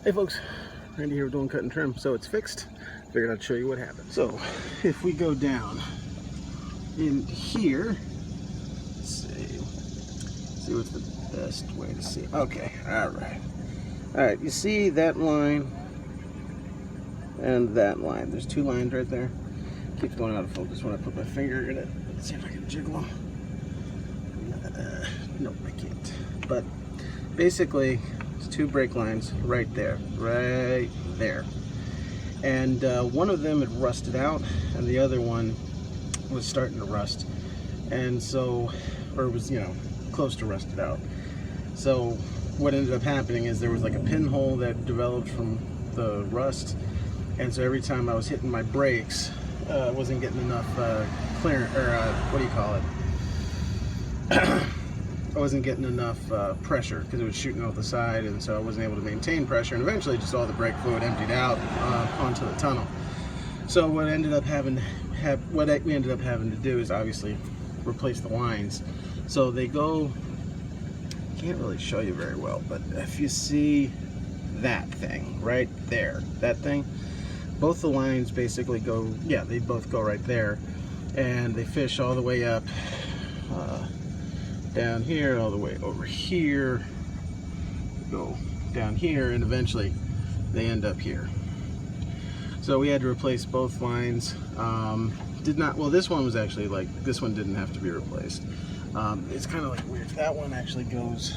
Hey folks, Randy here doing cut and trim. So it's fixed. Figured I'd show you what happened. So if we go down in here, let's see what's the best way to see. Okay, all right. You see that line and that line. There's two lines right there. Keeps going out of focus when I put my finger in it. Let's see if I can jiggle them. Nope, I can't. But basically, it's two brake lines right there, and one of them had rusted out, and the other one was starting to rust, and so, or was, close to rusted out. So what ended up happening is there was like a pinhole that developed from the rust, and so every time I was hitting my brakes, I wasn't getting enough clearance, or what do you call it? I wasn't getting enough pressure because it was shooting off the side, and so I wasn't able to maintain pressure, and eventually just all the brake fluid emptied out onto the tunnel. So what we ended up having to do is obviously replace the lines. So they go, can't really show you very well, but if you see that thing right there, that thing, both the lines basically go, yeah, they both go right there, and they fish all the way up down here, all the way over here, go down here, and eventually they end up here. So we had to replace both lines. Well, this one was actually this one didn't have to be replaced. It's kind of like weird. That one actually goes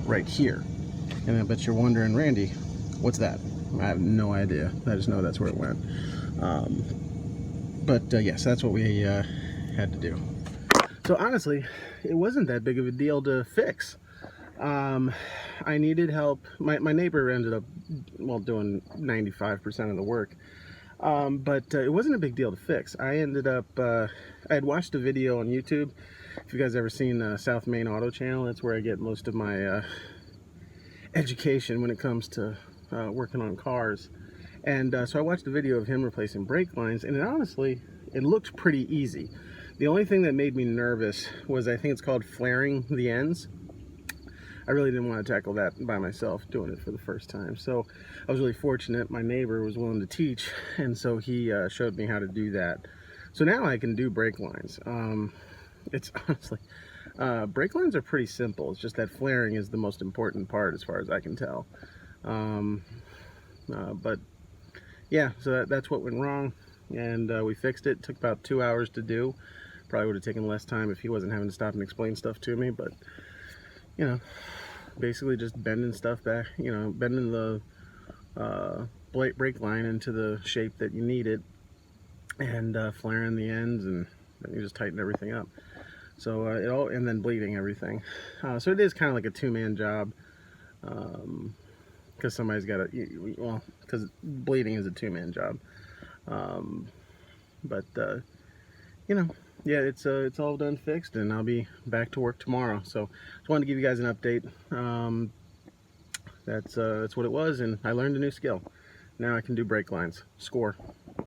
right here. And I bet you're wondering, Randy, what's that? I have no idea. I just know that's where it went. But yes, that's what we had to do. So honestly, it wasn't that big of a deal to fix. I needed help. My neighbor ended up, doing 95% of the work. But it wasn't a big deal to fix. I ended up, I had watched a video on YouTube. If you guys ever seen South Main Auto Channel, that's where I get most of my education when it comes to working on cars. And so I watched a video of him replacing brake lines, and honestly, it looked pretty easy. The only thing that made me nervous was, I think it's called flaring the ends. I really didn't want to tackle that by myself, doing it for the first time. So I was really fortunate. My neighbor was willing to teach, and so he showed me how to do that. So now I can do brake lines. It's honestly, brake lines are pretty simple. It's just that flaring is the most important part as far as I can tell. But yeah, so that's what went wrong, and we fixed it. It took about 2 hours to do. Probably would have taken less time if he wasn't having to stop and explain stuff to me, but basically just bending stuff back, bending the brake line into the shape that you need it, and flaring the ends, and then you just tighten everything up. So and then bleeding everything. So it is kind of like a two-man job, because somebody's got to, because bleeding is a two-man job. But yeah, it's all done, fixed, and I'll be back to work tomorrow. So just wanted to give you guys an update. That's what it was, and I learned a new skill. Now I can do brake lines. Score.